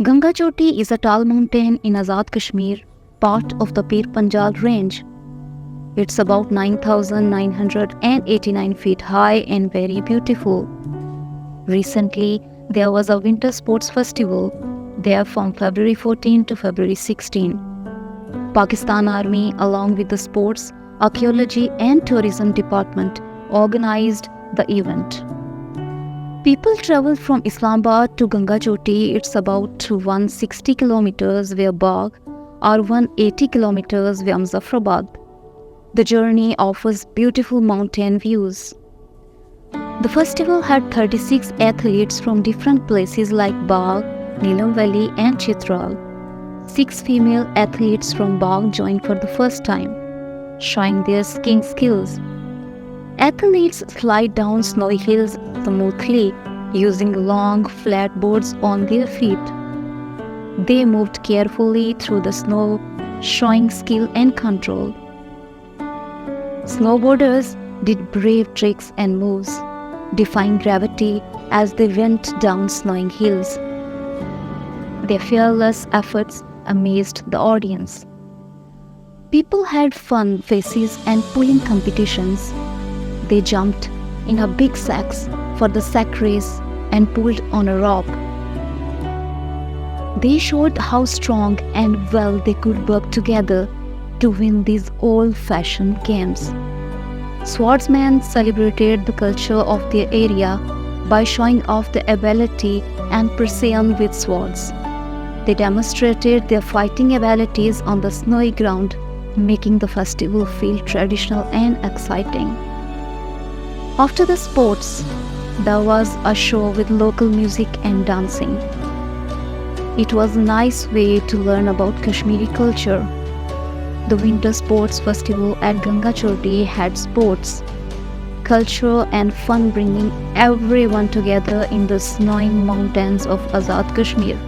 Ganga Choti is a tall mountain in Azad Kashmir, part of the Pir Panjal Range. It's about 9,989 feet high and very beautiful. Recently, there was a winter sports festival there from February 14 to February 16. Pakistan Army, along with the Sports, Archaeology and Tourism Department, organized the event. People travel from Islamabad to Ganga Choti. It's about 160 kilometers via Bagh or 180 kilometers via Muzaffarabad. The journey offers beautiful mountain views. The festival had 36 athletes from different places like Bagh, Neelum Valley and Chitral. 6 female athletes from Bagh joined for the first time, showing their skiing skills. Athletes slide down snowy hills smoothly using long, flat boards on their feet. They moved carefully through the snow, showing skill and control. Snowboarders did brave tricks and moves, defying gravity as they went down snowy hills. Their fearless efforts amazed the audience. People had fun faces and pulling competitions. They jumped in a big sacks for the sack race and pulled on a rope. They showed how strong and well they could work together to win these old-fashioned games. Swordsmen celebrated the culture of their area by showing off their ability and precision with swords. They demonstrated their fighting abilities on the snowy ground, making the festival feel traditional and exciting. After the sports, there was a show with local music and dancing. It was a nice way to learn about Kashmiri culture. The Winter Sports Festival at Ganga Choti had sports, culture and fun, bringing everyone together in the snowy mountains of Azad Kashmir.